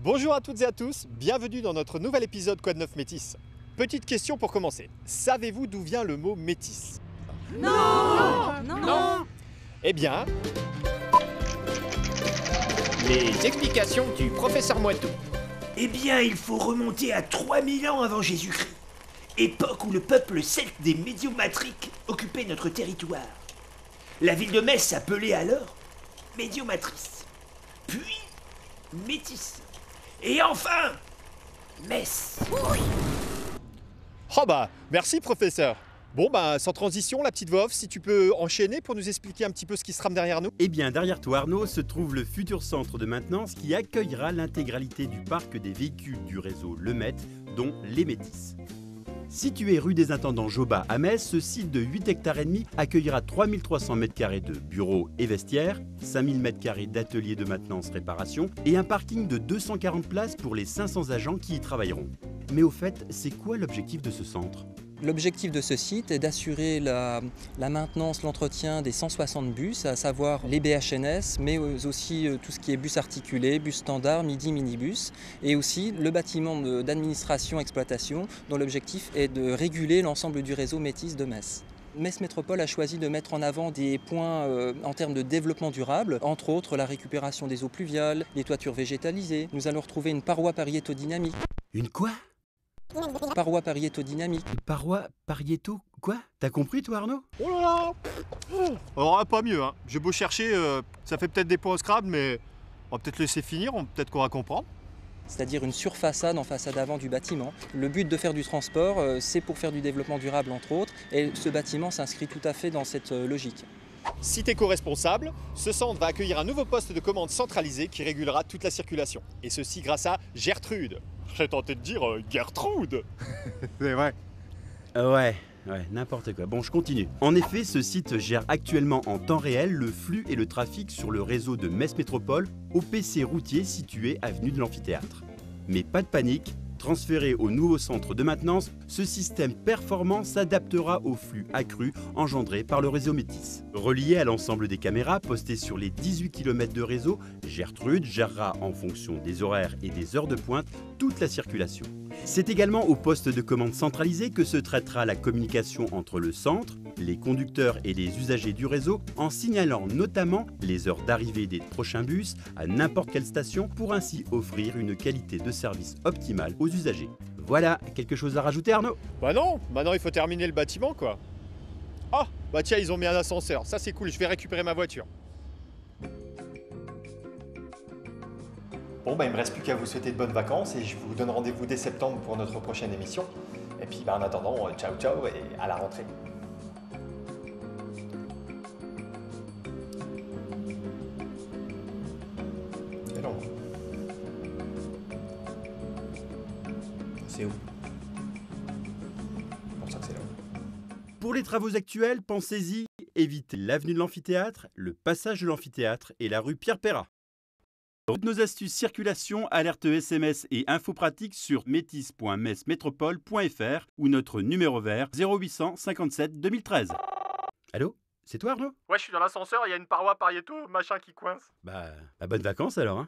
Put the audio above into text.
Bonjour à toutes et à tous, bienvenue dans notre nouvel épisode Quoi de neuf métis. Petite question pour commencer, savez-vous d'où vient le mot métis? Non. Eh bien, les explications du professeur Moitou. Eh bien, il faut remonter à 3000 ans avant Jésus-Christ, époque où le peuple celte des Médiomatriques occupait notre territoire. La ville de Metz s'appelait alors Médiomatrice, puis Métis, et enfin Metz. Oh bah, merci professeur. Bon bah, sans transition, la petite voix off, si tu peux enchaîner pour nous expliquer un petit peu ce qui se trame derrière nous. Eh bien, derrière toi, Arnaud, se trouve le futur centre de maintenance qui accueillera l'intégralité du parc des véhicules du réseau Le Met, dont les Métis. Situé rue des Intendants Jobat à Metz, ce site de 8 hectares et demi accueillera 3300 m² de bureaux et vestiaires, 5000 m² d'ateliers de maintenance-réparation et un parking de 240 places pour les 500 agents qui y travailleront. Mais au fait, c'est quoi l'objectif de ce centre ? L'objectif de ce site est d'assurer la maintenance, l'entretien des 160 bus, à savoir les BHNS, mais aussi tout ce qui est bus articulés, bus standard, midi, minibus, et aussi le bâtiment d'administration-exploitation, dont l'objectif est de réguler l'ensemble du réseau Métis de Metz. Metz Métropole a choisi de mettre en avant des points en termes de développement durable, entre autres la récupération des eaux pluviales, les toitures végétalisées. Nous allons retrouver une paroi pariétodynamique. Une quoi ? Paroi pariétodynamique. Paroi Parietto quoi ? T'as compris toi, Arnaud ? Oh là là. Alors pas mieux, hein. J'ai beau chercher, ça fait peut-être des points au Scrabble, mais on va peut-être laisser finir, peut-être qu'on va comprendre. C'est-à-dire une surfaçade en façade avant du bâtiment. Le but de faire du transport, c'est pour faire du développement durable entre autres, et ce bâtiment s'inscrit tout à fait dans cette logique. Site éco-responsable, ce centre va accueillir un nouveau poste de commande centralisé qui régulera toute la circulation. Et ceci grâce à Gertrude. J'ai tenté de dire Gertrude. C'est vrai. Ouais, n'importe quoi. Bon, je continue. En effet, ce site gère actuellement en temps réel le flux et le trafic sur le réseau de Metz Métropole, au PC routier situé avenue de l'Amphithéâtre. Mais pas de panique, transféré au nouveau centre de maintenance, ce système performant s'adaptera au flux accru engendré par le réseau Métis. Relié à l'ensemble des caméras postées sur les 18 km de réseau, Gertrude gérera en fonction des horaires et des heures de pointe toute la circulation. C'est également au poste de commande centralisé que se traitera la communication entre le centre, les conducteurs et les usagers du réseau, en signalant notamment les heures d'arrivée des prochains bus à n'importe quelle station pour ainsi offrir une qualité de service optimale aux usagers. Voilà, quelque chose à rajouter, Arnaud ? Bah non, maintenant il faut terminer le bâtiment quoi. Ah, bah tiens, ils ont mis un ascenseur, ça c'est cool, je vais récupérer ma voiture. Bon bah il me reste plus qu'à vous souhaiter de bonnes vacances et je vous donne rendez-vous dès septembre pour notre prochaine émission. Et puis bah en attendant, ciao ciao et à la rentrée. Et non. C'est où? Pour ça que c'est là. Pour les travaux actuels, pensez-y, évitez l'avenue de l'Amphithéâtre, le passage de l'Amphithéâtre et la rue Pierre-Perrat. Toutes nos astuces circulation, alertes SMS et infos pratiques sur métis.messmétropole.fr ou notre numéro vert 0800 57 2013. Allô ? C'est toi, Arnaud ? Ouais, je suis dans l'ascenseur, il y a une paroi Parietto, machin qui coince. Bah bonnes vacances alors, hein.